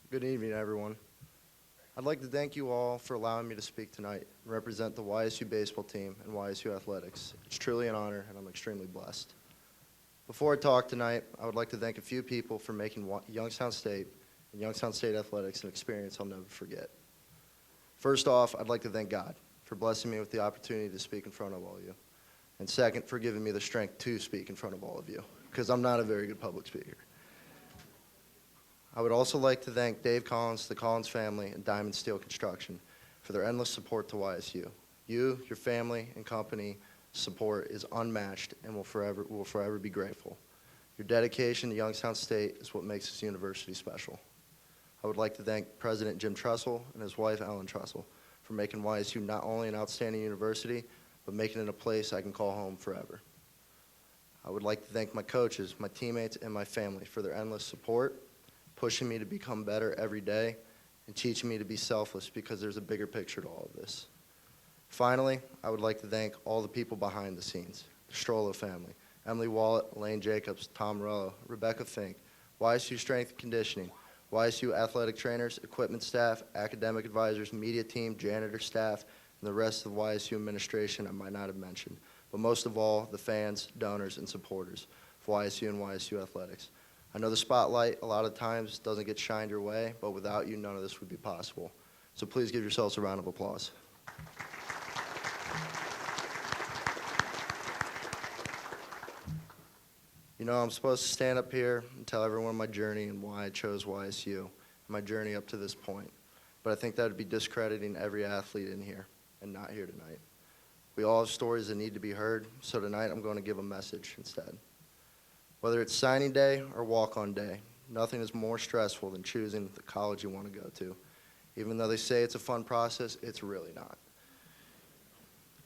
Good evening, everyone. I'd like to thank you all for allowing me to speak tonight and represent the YSU baseball team and YSU athletics. It's truly an honor, and I'm extremely blessed. Before I talk tonight, I would like to thank a few people for making Youngstown State and Youngstown State athletics an experience I'll never forget. First off, I'd like to thank God for blessing me with the opportunity to speak in front of all of you. And second, for giving me the strength to speak in front of all of you, because I'm not a very good public speaker. I would also like to thank Dave Collins, the Collins family, and Diamond Steel Construction for their endless support to YSU. You, your family, and company support is unmatched and will forever be grateful. Your dedication to Youngstown State is what makes this university special. I would like to thank President Jim Trussell and his wife, Ellen Trussell, for making YSU not only an outstanding university, but making it a place I can call home forever. I would like to thank my coaches, my teammates, and my family for their endless support, pushing me to become better every day, and teaching me to be selfless because there's a bigger picture to all of this. Finally, I would like to thank all the people behind the scenes, the Strollo family, Emily Wallet, Lane Jacobs, Tom Morello, Rebecca Fink, YSU Strength and Conditioning, YSU athletic trainers, equipment staff, academic advisors, media team, janitor staff, and the rest of the YSU administration I might not have mentioned, but most of all, the fans, donors, and supporters of YSU and YSU athletics. I know the spotlight a lot of times doesn't get shined your way, but without you, none of this would be possible. So please give yourselves a round of applause. You know, I'm supposed to stand up here and tell everyone my journey and why I chose YSU, and my journey up to this point. But I think that would be discrediting every athlete in here and not here tonight. We all have stories that need to be heard, so tonight I'm going to give a message instead. Whether it's signing day or walk-on day, nothing is more stressful than choosing the college you want to go to. Even though they say it's a fun process, it's really not.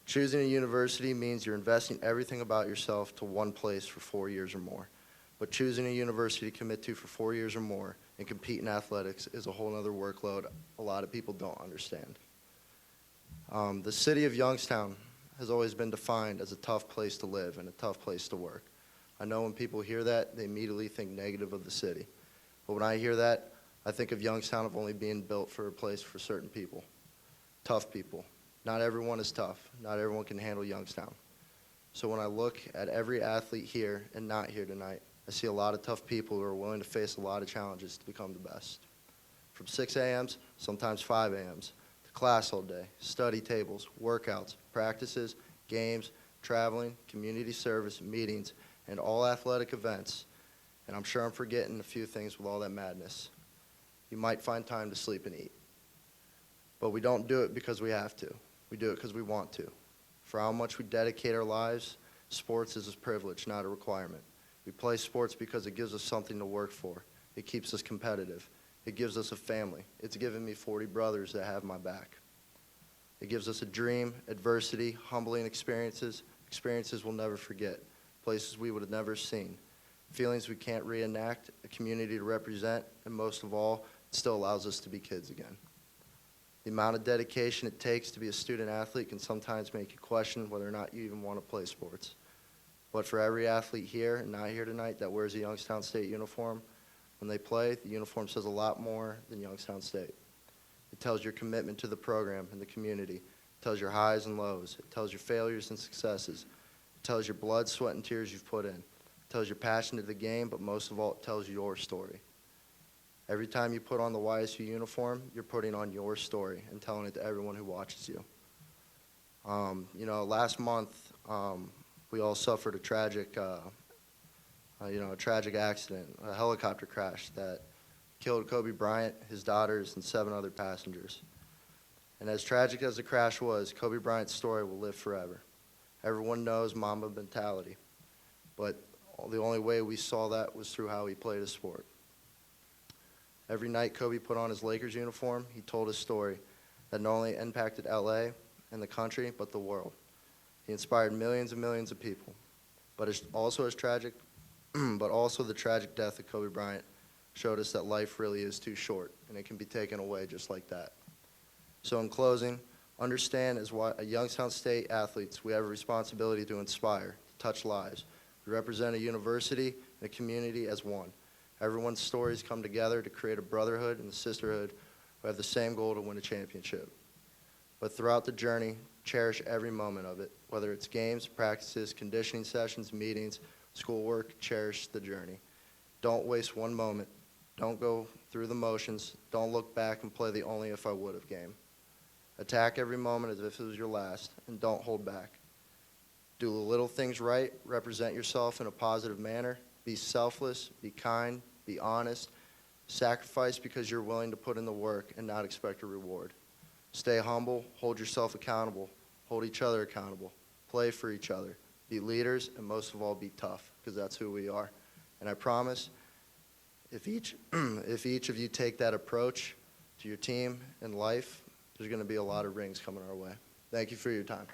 Choosing a university means you're investing everything about yourself to one place for 4 years or more. But choosing a university to commit to for 4 years or more and compete in athletics is a whole other workload a lot of people don't understand. The city of Youngstown has always been defined as a tough place to live and a tough place to work. I know when people hear that, they immediately think negative of the city. But when I hear that, I think of Youngstown of only being built for a place for certain people, tough people. Not everyone is tough. Not everyone can handle Youngstown. So when I look at every athlete here and not here tonight, I see a lot of tough people who are willing to face a lot of challenges to become the best. From 6 a.m.s, sometimes 5 a.m.s, to class all day, study tables, workouts, practices, games, traveling, community service, meetings, and all athletic events, and I'm sure I'm forgetting a few things with all that madness. You might find time to sleep and eat. But we don't do it because we have to. We do it because we want to. For how much we dedicate our lives, sports is a privilege, not a requirement. We play sports because it gives us something to work for. It keeps us competitive. It gives us a family. It's given me 40 brothers that have my back. It gives us a dream, adversity, humbling experiences we'll never forget. Places we would have never seen, feelings we can't reenact, a community to represent, and most of all, it still allows us to be kids again. The amount of dedication it takes to be a student athlete can sometimes make you question whether or not you even want to play sports. But for every athlete here and not here tonight that wears a Youngstown State uniform, when they play, the uniform says a lot more than Youngstown State. It tells your commitment to the program and the community. It tells your highs and lows. It tells your failures and successes. It tells your blood, sweat, and tears you've put in. It tells your passion to the game, but most of all, it tells your story. Every time you put on the YSU uniform, you're putting on your story and telling it to everyone who watches you. Last month, we all suffered a tragic accident, a helicopter crash that killed Kobe Bryant, his daughters, and 7 other passengers. And as tragic as the crash was, Kobe Bryant's story will live forever. Everyone knows Mamba mentality, but the only way we saw that was through how he played his sport. Every night Kobe put on his Lakers uniform, he told his story that not only impacted LA and the country, but the world. He inspired millions and millions of people. But the tragic death of Kobe Bryant showed us that life really is too short, and it can be taken away just like that. So in closing, understand as Youngstown State athletes, we have a responsibility to inspire, to touch lives. We represent a university and a community as one. Everyone's stories come together to create a brotherhood and a sisterhood who have the same goal to win a championship. But throughout the journey, cherish every moment of it, whether it's games, practices, conditioning sessions, meetings, schoolwork, cherish the journey. Don't waste one moment. Don't go through the motions. Don't look back and play the only if I would have game. Attack every moment as if it was your last, and don't hold back. Do the little things right, represent yourself in a positive manner, be selfless, be kind, be honest, sacrifice because you're willing to put in the work and not expect a reward. Stay humble, hold yourself accountable, hold each other accountable, play for each other, be leaders, and most of all, be tough, because that's who we are. And I promise, if each of you take that approach to your team and life, there's going to be a lot of rings coming our way. Thank you for your time.